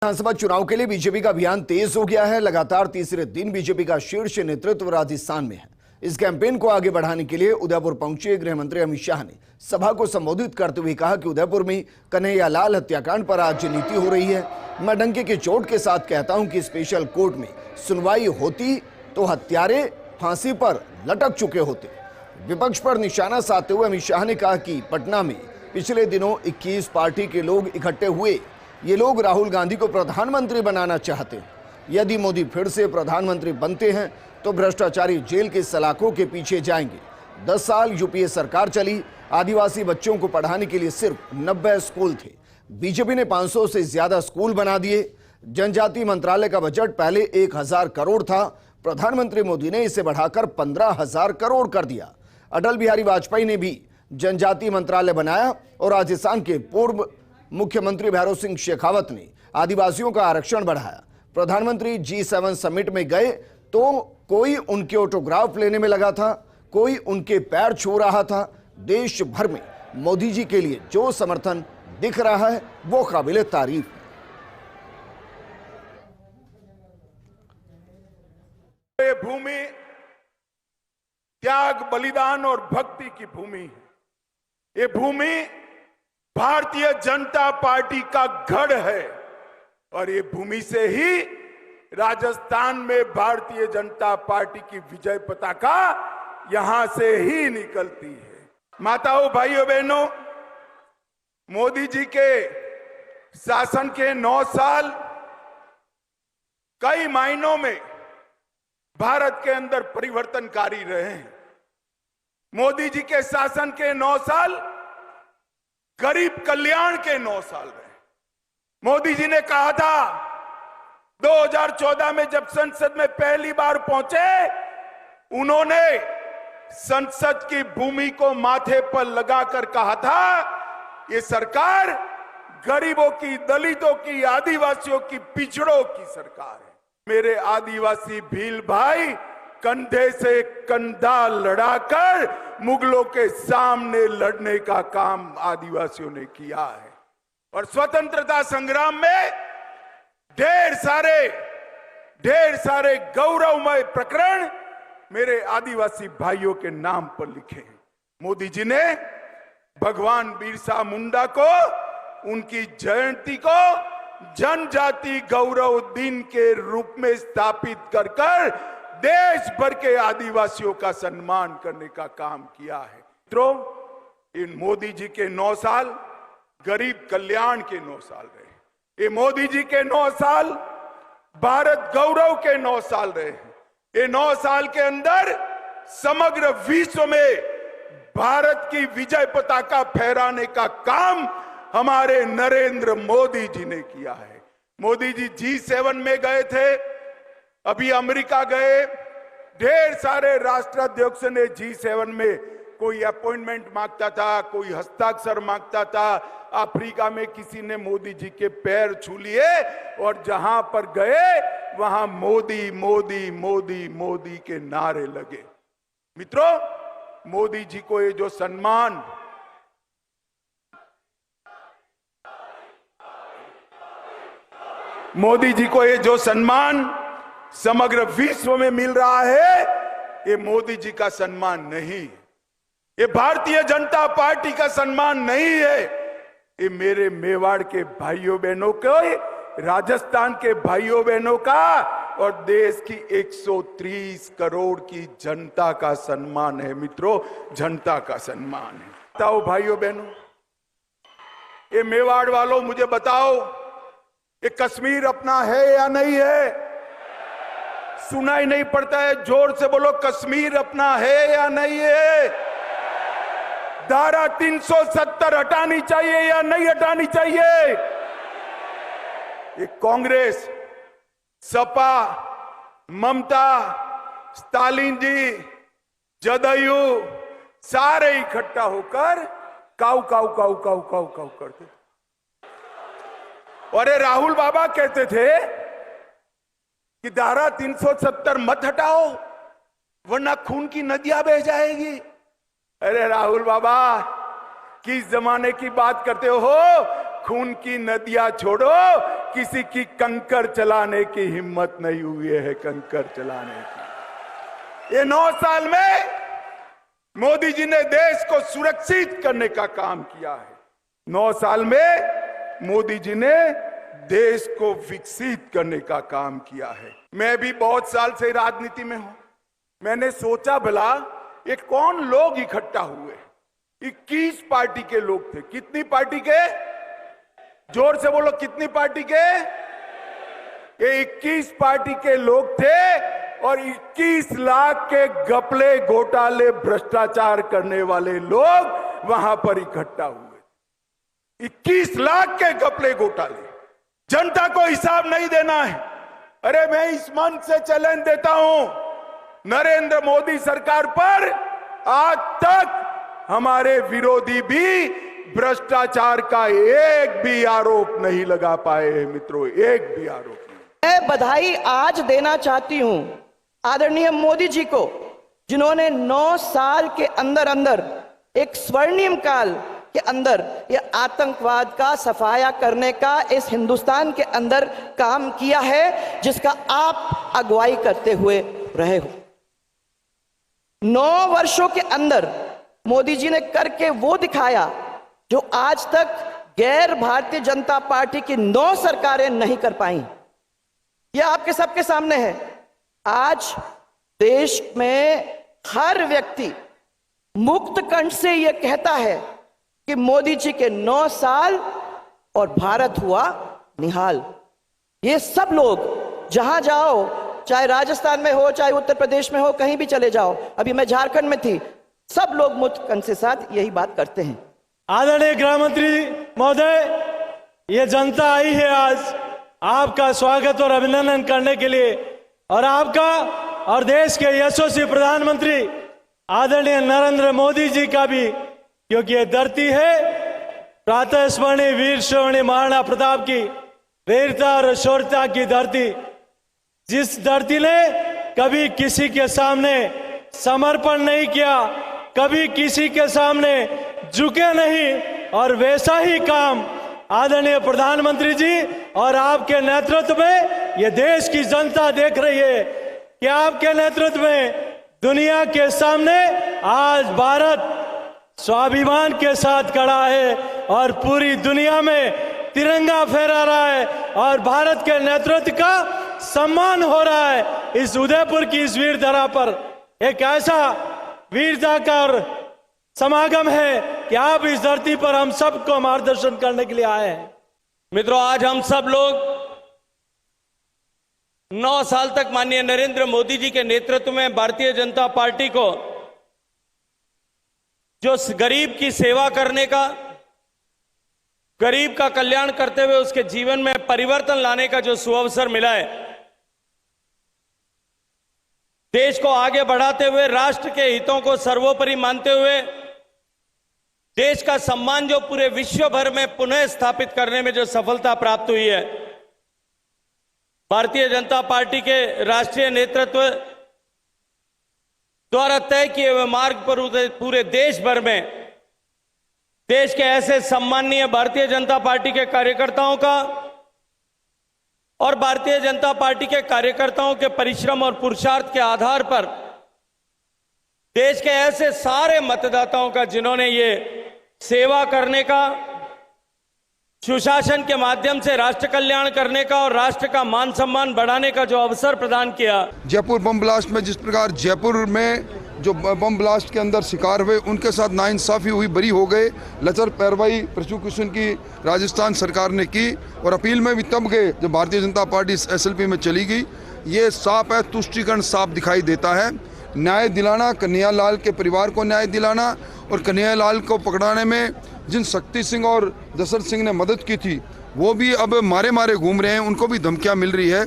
विधानसभा चुनाव के लिए बीजेपी का अभियान तेज हो गया है। लगातार तीसरे दिन बीजेपी का शीर्ष नेतृत्व राजस्थान में है। इस कैंपेन को आगे बढ़ाने के लिए उदयपुर पहुंचे गृह मंत्री अमित शाह ने सभा को संबोधित करते हुए कहा कि उदयपुर में कन्हैयालाल हत्याकांड पर राजनीति हो रही है। मैं डंके की चोट के साथ कहता हूं कि स्पेशल कोर्ट में सुनवाई होती तो हत्यारे फांसी पर लटक चुके होते। विपक्ष पर निशाना साधते हुए अमित शाह ने कहा कि पटना में पिछले दिनों 21 पार्टी के लोग इकट्ठे हुए। ये लोग राहुल गांधी को प्रधानमंत्री बनाना चाहते हैं। यदि मोदी फिर से प्रधानमंत्री बनते हैं तो भ्रष्टाचारी जेल के सलाखों के पीछे जाएंगे। 10 साल यूपीए सरकार चली, आदिवासी बच्चों को पढ़ाने के लिए सिर्फ 90 स्कूल थे। बीजेपी ने 500 से ज्यादा स्कूल बना दिए। जनजातीय मंत्रालय का बजट पहले 1000 करोड़ था, प्रधानमंत्री मोदी ने इसे बढ़ाकर 15,000 करोड़ कर दिया। अटल बिहारी वाजपेयी ने भी जनजातीय मंत्रालय बनाया और राजस्थान के पूर्व मुख्यमंत्री भैरव सिंह शेखावत ने आदिवासियों का आरक्षण बढ़ाया। प्रधानमंत्री G7 समिट में गए तो कोई उनके ऑटोग्राफ लेने में लगा था, कोई उनके पैर छू रहा था। देश भर में मोदी जी के लिए जो समर्थन दिख रहा है वो काबिले तारीफ है। ये भूमि त्याग, बलिदान और भक्ति की भूमि है। ये भूमि भारतीय जनता पार्टी का गढ़ है और ये भूमि से ही राजस्थान में भारतीय जनता पार्टी की विजय पताका यहां से ही निकलती है। माताओं, भाइयों, बहनों, मोदी जी के शासन के 9 साल कई मायनों में भारत के अंदर परिवर्तनकारी रहे हैं। मोदी जी के शासन के 9 साल गरीब कल्याण के 9 साल रहे। मोदी जी ने कहा था 2014 में जब संसद में पहली बार पहुंचे, उन्होंने संसद की भूमि को माथे पर लगाकर कहा था ये सरकार गरीबों की, दलितों की, आदिवासियों की, पिछड़ों की सरकार है। मेरे आदिवासी भील भाई कंधे से कंधा लड़ाकर मुगलों के सामने लड़ने का काम आदिवासियों ने किया है और स्वतंत्रता संग्राम में ढेर सारे गौरवमय प्रकरण मेरे आदिवासी भाइयों के नाम पर लिखे हैं। मोदी जी ने भगवान बिरसा मुंडा को, उनकी जयंती को जनजाति गौरव दिन के रूप में स्थापित कर देश भर के आदिवासियों का सम्मान करने का काम किया है। मित्रों, इन मोदी जी के 9 साल गरीब कल्याण के 9 साल रहे। ये मोदी जी के 9 साल भारत गौरव के 9 साल रहे। ये 9 साल के अंदर समग्र विश्व में भारत की विजय पताका फहराने का काम हमारे नरेंद्र मोदी जी ने किया है। मोदी जी G7 में गए थे, अभी अमेरिका गए। ढेर सारे राष्ट्राध्यक्ष ने G7 में कोई अपॉइंटमेंट मांगता था, कोई हस्ताक्षर मांगता था। अफ्रीका में किसी ने मोदी जी के पैर छू लिए और जहां पर गए वहां मोदी मोदी मोदी मोदी के नारे लगे। मित्रों, मोदी जी को ये जो सम्मान समग्र विश्व में मिल रहा है, ये मोदी जी का सम्मान नहीं है, ये भारतीय जनता पार्टी का सम्मान नहीं है। ये मेरे मेवाड़ के भाइयों बहनों को, राजस्थान के भाइयों बहनों का और देश की 130 करोड़ की जनता का सम्मान है। मित्रों, जनता का सम्मान है। बताओ भाइयों बहनों, ये मेवाड़ वालों मुझे बताओ, ये कश्मीर अपना है या नहीं है? सुनाई नहीं पड़ता है, जोर से बोलो, कश्मीर अपना है या नहीं है? धारा 370 हटानी चाहिए या नहीं हटानी चाहिए? ये कांग्रेस, सपा, ममता, स्टालिन जी, जदयू सारे इकट्ठा होकर काऊ काऊ काऊ काऊ काऊ काऊ करते। और ये राहुल बाबा कहते थे कि धारा 370 मत हटाओ वरना खून की नदियां बह जाएगी। अरे राहुल बाबा, किस जमाने की बात करते हो? खून की नदियां छोड़ो, किसी की कंकर चलाने की हिम्मत नहीं हुई है, कंकर चलाने की। ये 9 साल में मोदी जी ने देश को सुरक्षित करने का काम किया है। 9 साल में मोदी जी ने देश को विकसित करने का काम किया है। मैं भी बहुत साल से राजनीति में हूं। मैंने सोचा भला ये कौन लोग इकट्ठा हुए। 21 पार्टी के लोग थे। कितनी पार्टी के? जोर से बोलो, कितनी पार्टी के? ये 21 पार्टी के लोग थे और 21 लाख के घपले, घोटाले, भ्रष्टाचार करने वाले लोग वहां पर इकट्ठा हुए। 21 लाख के घपले, घोटाले। जनता को हिसाब नहीं देना है। अरे मैं इस मंच से चैलेंज देता हूं, नरेंद्र मोदी सरकार पर आज तक हमारे विरोधी भी भ्रष्टाचार का एक भी आरोप नहीं लगा पाए हैं मित्रों, एक भी आरोप नहीं। मैं बधाई आज देना चाहती हूं आदरणीय मोदी जी को, जिन्होंने 9 साल के अंदर अंदर एक स्वर्णिम काल के अंदर ये आतंकवाद का सफाया करने का इस हिंदुस्तान के अंदर काम किया है, जिसका आप अगुवाई करते हुए रहे हो। 9 वर्षों के अंदर मोदी जी ने करके वो दिखाया जो आज तक गैर भारतीय जनता पार्टी की 9 सरकारें नहीं कर पाई। ये आपके सबके सामने है। आज देश में हर व्यक्ति मुक्त कंठ से यह कहता है कि मोदी जी के 9 साल और भारत हुआ निहाल। ये सब लोग जहां जाओ, चाहे राजस्थान में हो, चाहे उत्तर प्रदेश में हो, कहीं भी चले जाओ, अभी मैं झारखंड में थी, सब लोग मुक्त कंठ के साथ यही बात करते हैं। आदरणीय गृह मंत्री महोदय, ये जनता आई है आज आपका स्वागत और अभिनंदन करने के लिए, और आपका और देश के यशस्वी प्रधानमंत्री आदरणीय नरेंद्र मोदी जी का भी, क्योंकि ये धरती है प्रातः स्मरणीय वीर श्रोमणी महाराणा प्रताप की वीरता और शौर्यता की धरती, जिस धरती ने कभी किसी के सामने समर्पण नहीं किया, कभी किसी के सामने झुके नहीं, और वैसा ही काम आदरणीय प्रधानमंत्री जी और आपके नेतृत्व में ये देश की जनता देख रही है कि आपके नेतृत्व में दुनिया के सामने आज भारत स्वाभिमान के साथ खड़ा है और पूरी दुनिया में तिरंगा फहरा रहा है और भारत के नेतृत्व का सम्मान हो रहा है। इस उदयपुर की इस वीर धरा पर एक ऐसा वीरता का समागम है कि आप इस धरती पर हम सबको मार्गदर्शन करने के लिए आए हैं। मित्रों, आज हम सब लोग 9 साल तक माननीय नरेंद्र मोदी जी के नेतृत्व में भारतीय जनता पार्टी को जो गरीब की सेवा करने का, गरीब का कल्याण करते हुए उसके जीवन में परिवर्तन लाने का जो सुअवसर मिला है, देश को आगे बढ़ाते हुए, राष्ट्र के हितों को सर्वोपरि मानते हुए, देश का सम्मान जो पूरे विश्व भर में पुनः स्थापित करने में जो सफलता प्राप्त हुई है, भारतीय जनता पार्टी के राष्ट्रीय नेतृत्व द्वारा तय किए हुए मार्ग पर पूरे देश भर में देश के ऐसे सम्माननीय भारतीय जनता पार्टी के कार्यकर्ताओं का और भारतीय जनता पार्टी के कार्यकर्ताओं के परिश्रम और पुरुषार्थ के आधार पर देश के ऐसे सारे मतदाताओं का जिन्होंने ये सेवा करने का, सुशासन के माध्यम से राष्ट्र कल्याण करने का और राष्ट्र का मान सम्मान बढ़ाने का जो अवसर प्रदान किया। जयपुर बम ब्लास्ट में जिस प्रकार जयपुर में जो बम ब्लास्ट के अंदर शिकार हुए उनके साथ नाइंसाफी हुई, बरी हो गए, लचर पैरवाई प्रोसिक्यूशन की राजस्थान सरकार ने की और अपील में भी तब गए जब भारतीय जनता पार्टी SLP में चली गई। ये साफ है, तुष्टीकरण साफ दिखाई देता है। न्याय दिलाना, कन्हैयालाल के परिवार को न्याय दिलाना और कन्हैयालाल को पकड़ाने में जिन शक्ति सिंह और दशरथ सिंह ने मदद की थी वो भी अब मारे मारे घूम रहे हैं, उनको भी धमकियां मिल रही है।